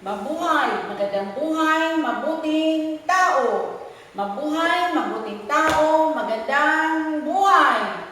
Mabuhay, magandang buhay, mabuting tao. Mabuhay, mabuting tao, magandang buhay.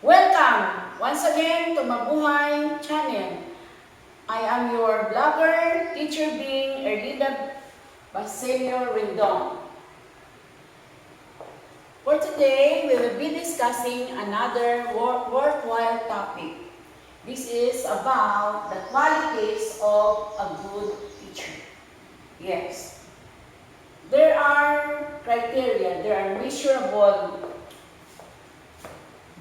Welcome once again to Mabuhay channel. I am your blogger, teacher being Erlida Basilio Rendon. For today, we will be discussing another worthwhile topic. This is about the qualities of a good teacher. Yes. There are criteria, there are measurable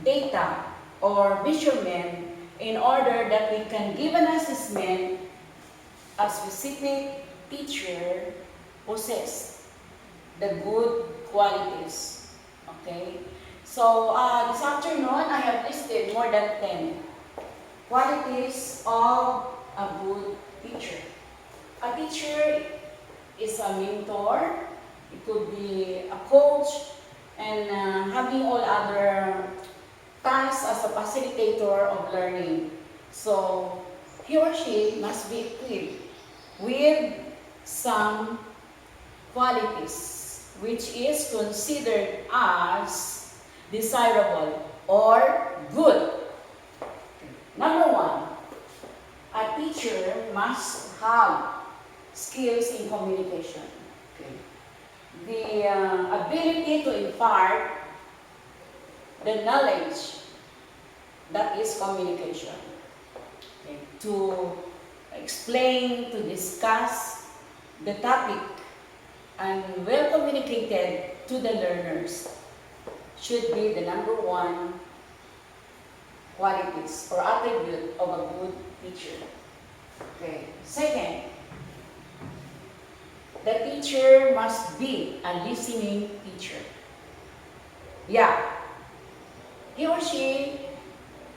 data or measurement in order that we can give an assessment a specific teacher possesses the good qualities. Okay? So, this afternoon, I have listed more than 10 qualities of a good teacher. A teacher is a mentor, it could be a coach, and having all other tasks as a facilitator of learning. So, he or she must be equipped with some qualities which is considered as desirable or good. Number one, a teacher must have skills in communication. Okay. The ability to impart the knowledge that is communication. Okay. To explain, to discuss the topic and well communicated to the learners should be the number one qualities or attribute of a good teacher. Okay. Second, the teacher must be a listening teacher. Yeah. He or she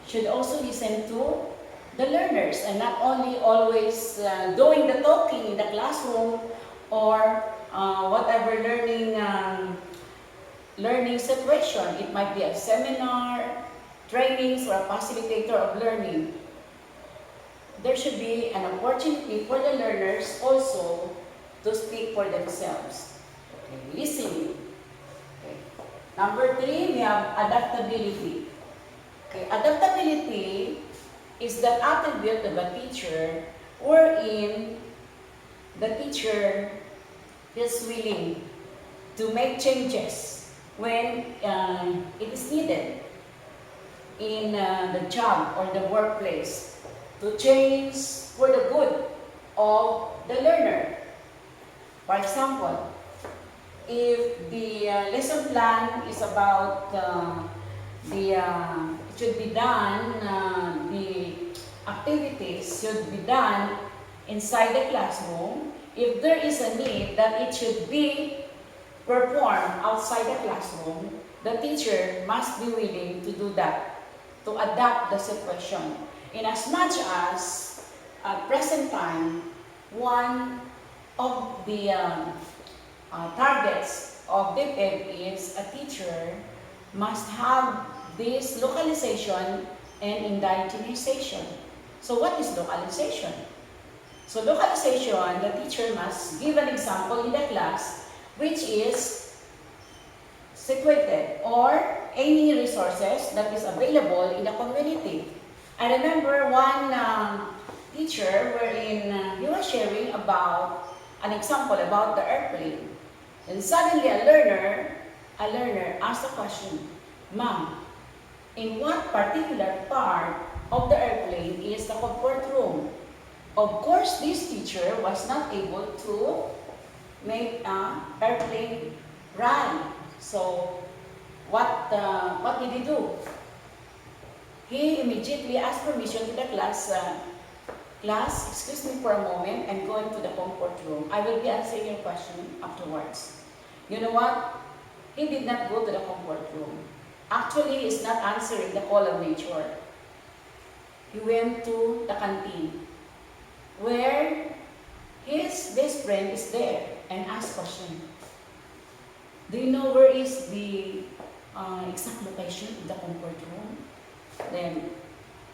should also listen to the learners and not only always doing the talking in the classroom or whatever learning situation. It might be a seminar, trainings, or a facilitator of learning. There should be an opportunity for the learners also to speak for themselves. Okay, listening. Okay. Number 3, we have adaptability. Okay, adaptability is that attribute of a teacher wherein the teacher is willing to make changes when it is needed in the job or the workplace to change for the good of the learner. For example, if the lesson plan is about it should be done, the activities should be done inside the classroom. If there is a need that it should be performed outside the classroom, the teacher must be willing to do that, to adapt the situation. In as much as at present time, one of the targets of DepEd is a teacher must have this localization and indigenization. So what is localization? So localization, the teacher must give an example in the class which is situated or any resources that is available in the community. I remember one teacher wherein he was sharing about an example about the airplane. And suddenly a learner asked a question, "Ma'am, in what particular part of the airplane is the comfort room?" Of course, this teacher was not able to make an airplane run. So, what did he do? He immediately asked permission to the class. Class, excuse me for a moment, I'm going to the comfort room. I will be answering your question afterwards. You know what? He did not go to the comfort room. Actually, he is not answering the call of nature. He went to the canteen, where his best friend is there and asked question. Do you know where is the exact location of the comfort room? Then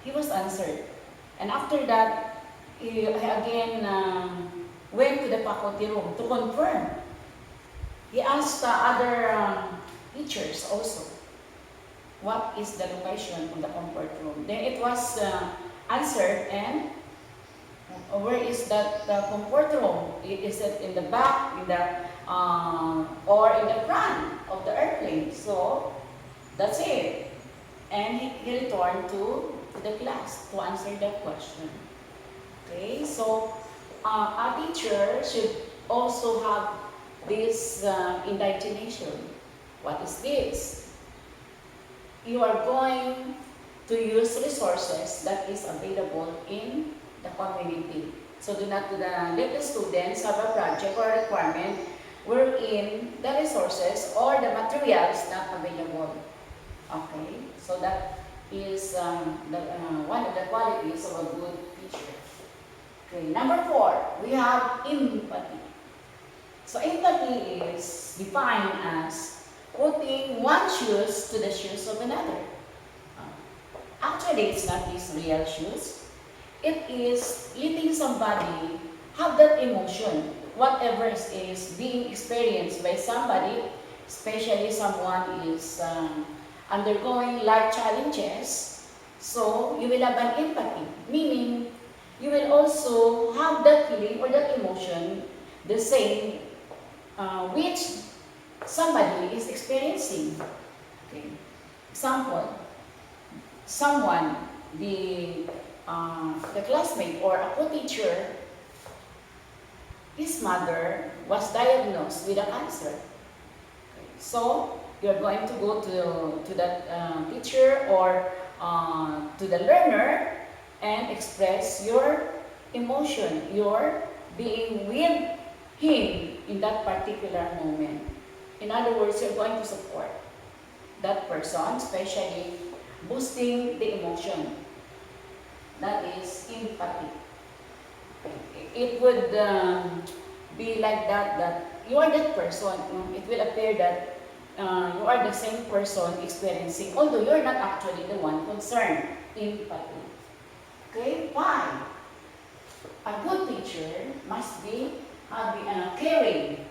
he was answered. And after that, he again went to the faculty room to confirm. He asked other teachers also, what is the location of the comfort room? Then it was answered, and where is that comfort room? Is it in the back, in the or in the front of the airplane? So that's it. And he returned to the class to answer that question. Okay, so a teacher should also have this indigenation. What is this? You are going to use resources that is available in the community. So do not let the students have a project or a requirement wherein the resources or the materials not available. Okay, so that is one of the qualities of a good teacher. Okay, number 4, we have empathy. So empathy is defined as putting one shoes to the shoes of another. Actually, it's not these real shoes. It is letting somebody have that emotion, whatever is being experienced by somebody, especially someone is undergoing life challenges. So you will have an empathy, meaning you will also have that feeling or that emotion the same which somebody is experiencing. Okay. Example, someone, the classmate or a co-teacher, his mother was diagnosed with a cancer. Okay. So you're going to go to that teacher or to the learner and express your emotion, your being with him in that particular moment. In other words, you're going to support that person, especially boosting the emotion. That is empathy. It would be like that you are that person. It will appear that you are the same person experiencing, although you're not actually the one concerned. Empathy. Okay, why? A good teacher must be caring,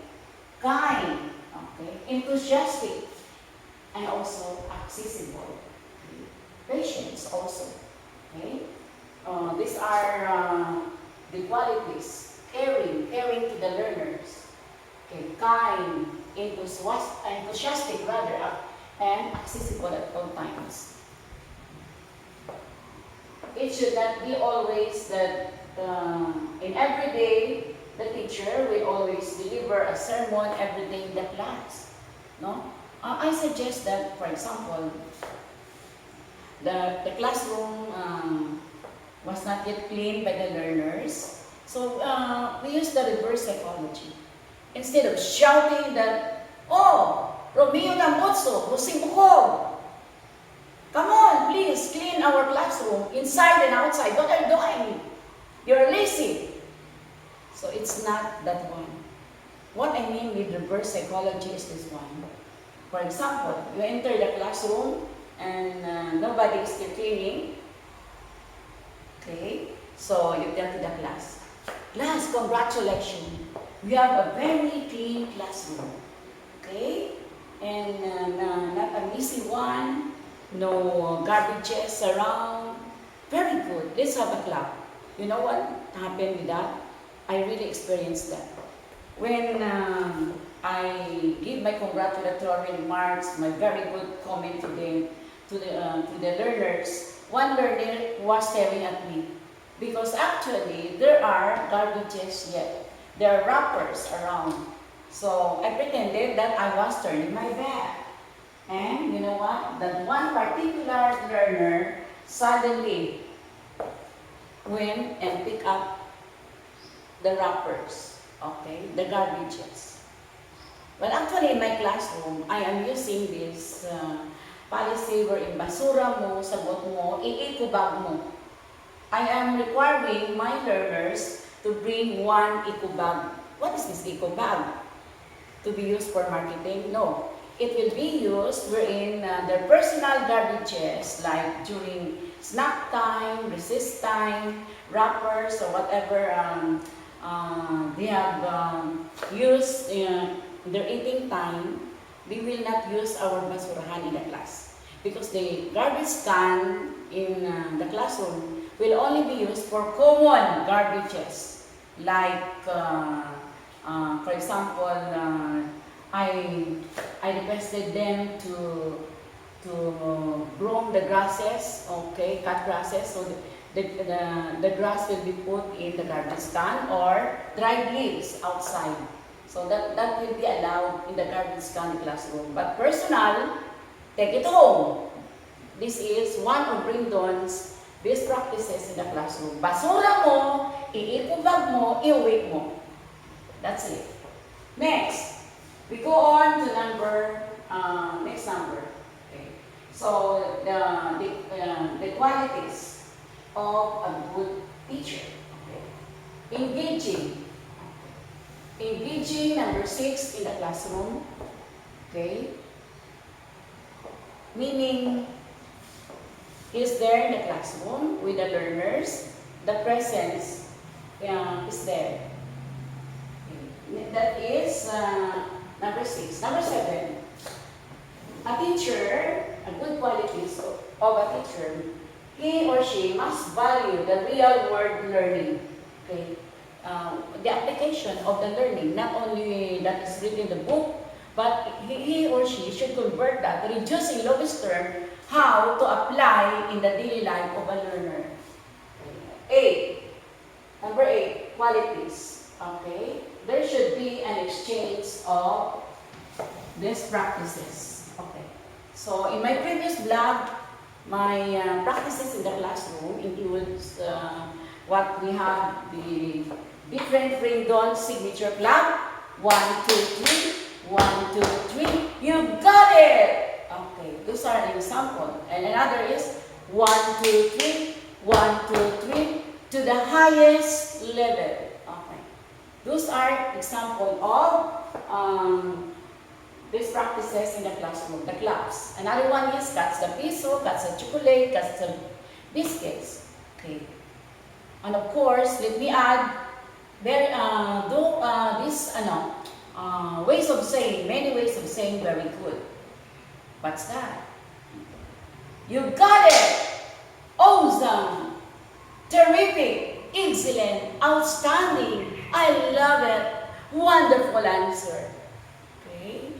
kind, okay, enthusiastic, and also accessible. Okay. Patience also. Okay. These are the qualities. Caring to the learners. Okay. Kind, enthusiastic rather, and accessible at all times. It should not be always that in every day the teacher will always deliver a sermon every day in the class. No? I suggest that, for example, the classroom was not yet cleaned by the learners. So we use the reverse psychology. Instead of shouting that, "Oh, Romeo Tambutso, Rosibukog, come on, please clean our classroom inside and outside. What are you doing? You're lazy." So it's not that one. What I mean with reverse psychology is this one. For example, you enter the classroom and nobody is still cleaning. Okay, so you tell to the class, "Class, congratulations. We have a very clean classroom." Okay, and not a messy one. No garbages around. Very good. Let's have a clap. You know what happened with that? I really experienced that. When I give my congratulatory remarks, my very good comment to the learners, one learner was staring at me because actually there are garbages yet. There are wrappers around. So I pretended that I was turning my back. And you know what? That one particular learner suddenly went and picked up the wrappers, okay, the garbages. Well, actually in my classroom, I am using this policy wherein basura mo, sagot mo, i-eco bag mo. I am requiring my learners to bring one eco bag. What is this eco bag? To be used for marketing? No. It will be used wherein their personal garbages, like during snack time, recess time, wrappers, or whatever they have used their eating time, we will not use our basurahan in the class. Because the garbage can in the classroom will only be used for common garbages. Like, for example, I requested them to broom the grasses, okay, cut grasses, so the grass will be put in the garbage can, or dried leaves outside. So that will be allowed in the garbage can classroom. But personal, take it home. This is one of Brindon's best practices in the classroom. Basura mo, iikubag mo, iuwi mo. That's it. Next, we go on to next number. Okay. So the qualities of a good teacher. Okay. Engaging, number 6 in the classroom. Okay. Meaning, is there in the classroom with the learners. The presence is there. Okay. That is number 6. Number 7. A teacher, a good qualities of a teacher, he or she must value the real world learning. Okay. The application of the learning, not only that is written in the book, but he or she should convert that, reducing lowest term, how to apply in the daily life of a learner. 8. Number 8, qualities. Okay. There should be an exchange of best practices. Okay. So in my previous blog, my practices in the classroom includes what we have, the different Brindon signature clap. 1, 2, 3. 1, 2, 3. You got it! Okay, those are an example. And another is 1, 2, 3. 1, 2, 3. To the highest level. Okay. Those are example of these practices in the classroom, the claps. Another one is cuts the piso, cuts the chocolate, cuts the biscuits. Okay. And of course, let me add, there ways of saying, many ways of saying very good. What's that? You got it! Awesome! Terrific! Excellent! Outstanding! I love it! Wonderful answer! Okay?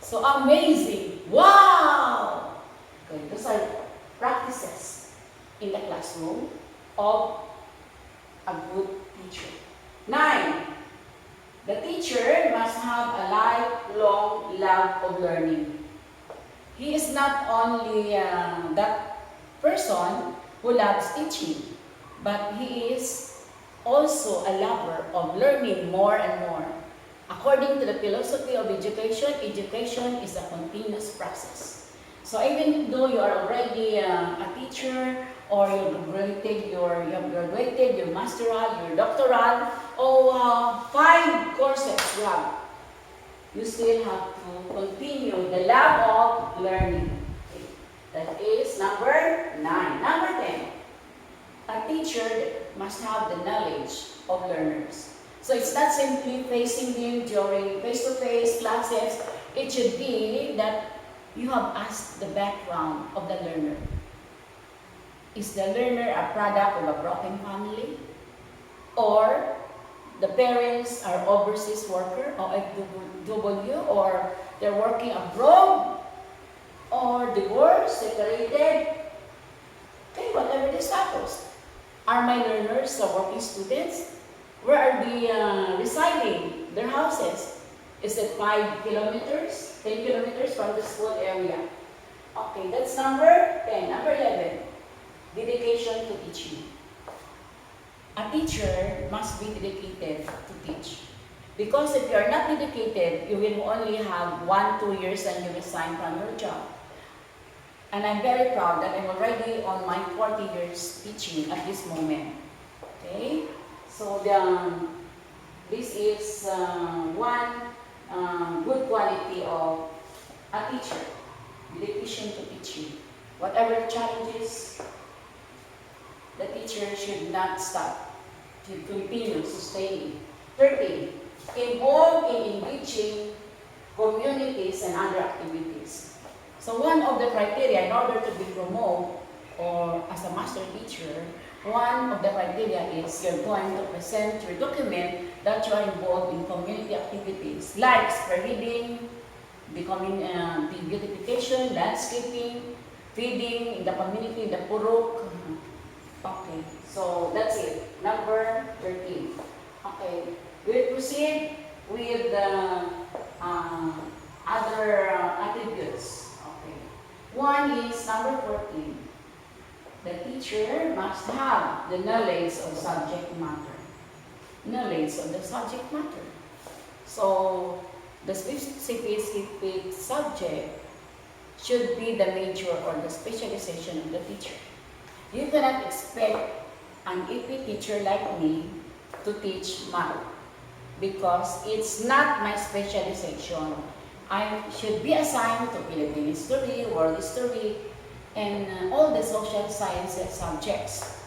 So amazing! Wow! Okay, those are practices in the classroom of a good teacher. 9. The teacher must have a lifelong love of learning. He is not only that person who loves teaching, but he is also a lover of learning more and more. According to the philosophy of education, education is a continuous process. So even though you are already a teacher, or you have graduated your masteral, your doctoral, or 5 courses you have, you still have to continue the love of learning. Okay. That is number 9. Number 10. A teacher must have the knowledge of learners. So it's not simply facing them during face-to-face classes. It should be that you have asked the background of the learner. Is the learner a product of a broken family? Or the parents are overseas worker or FW, or they're working abroad, or divorced, separated? Okay, whatever the status. Are my learners working students? Where are they residing? Their houses? Is it 5 kilometers, 10 kilometers from the school area? Okay, that's number 10. Number 11. Dedication to teaching. A teacher must be dedicated to teach. Because if you are not dedicated, you will only have 1-2 years and you resign from your job. And I'm very proud that I'm already on my 40 years teaching at this moment. Okay? So this is one good quality of a teacher. Dedication to teaching. Whatever challenges, the teacher should not stop should continue sustaining. 13. Involved in engaging communities and other activities. So one of the criteria in order to be promoted or as a master teacher, one of the criteria is you're going to present your document that you are involved in community activities like spare reading, becoming the beautification, landscaping, feeding in the community, in the purok. Okay, so that's it. Number 13. Okay, we'll proceed with the other attributes. Okay, one is number 14. The teacher must have the knowledge of subject matter. Knowledge of the subject matter. So, the specific subject should be the major or the specialization of the teacher. You cannot expect an EP teacher like me to teach math because it's not my specialization. I should be assigned to Philippine history, world history, and all the social sciences subjects,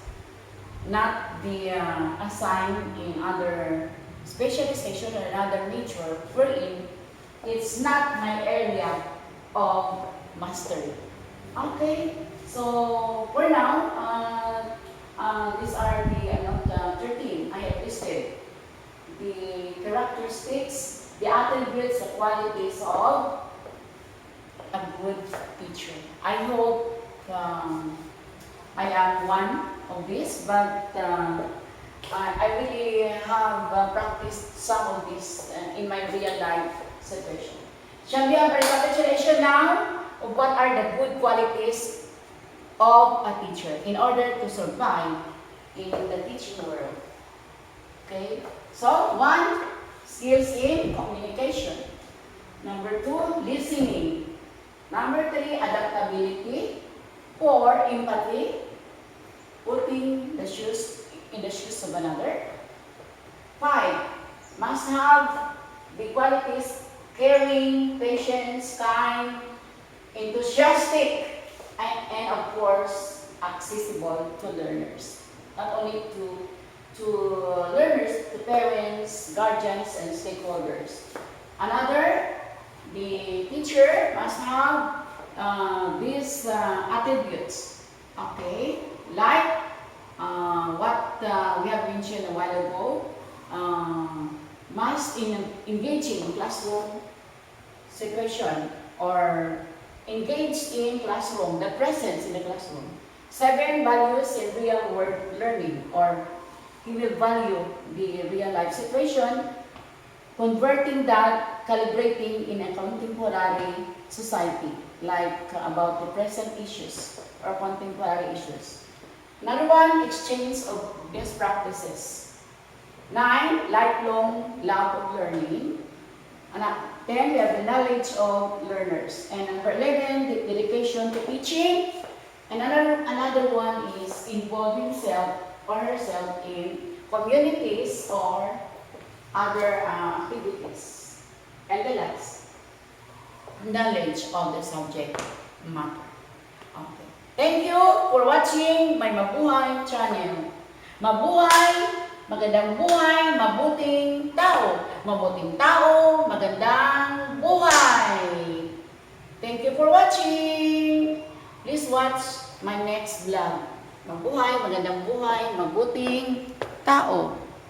not be assigned in other specialization or another major wherein it's not my area of mastery. Okay, so for now, these are the 13 I have listed. The characteristics, the attributes, the qualities of a good teacher. I hope I am one of these, but I really have practiced some of this in my real life situation. Shall we have a recapitulation now of what are the good qualities of a teacher in order to survive in the teaching world? Okay, so 1, skills in communication. Number 2, listening. Number 3, adaptability. 4, empathy, putting the shoes in the shoes of another. 5, must have the qualities caring, patience, kind, enthusiastic, and of course, accessible to learners. Not only to learners, to parents, guardians, and stakeholders. Another, the teacher must have these attributes, okay, like what we have mentioned a while ago, must engage in classroom situation or engage in classroom, the presence in the classroom. 7, values in real world learning, or he will value the real life situation, converting that, calibrating in a contemporary society, like about the present issues or contemporary issues. Another one, exchange of best practices. 9, lifelong love of learning. And 10, we have the knowledge of learners. And number 11, the dedication to teaching. And another one is involve himself or herself in communities or other activities. And the last, knowledge of the subject matter. Okay. Thank you for watching my Mabuhay channel. Mabuhay, magandang buhay, mabuting tao. Mabuting tao, magandang buhay. Thank you for watching. Please watch my next vlog. Mabuhay, magandang buhay, mabuting tao.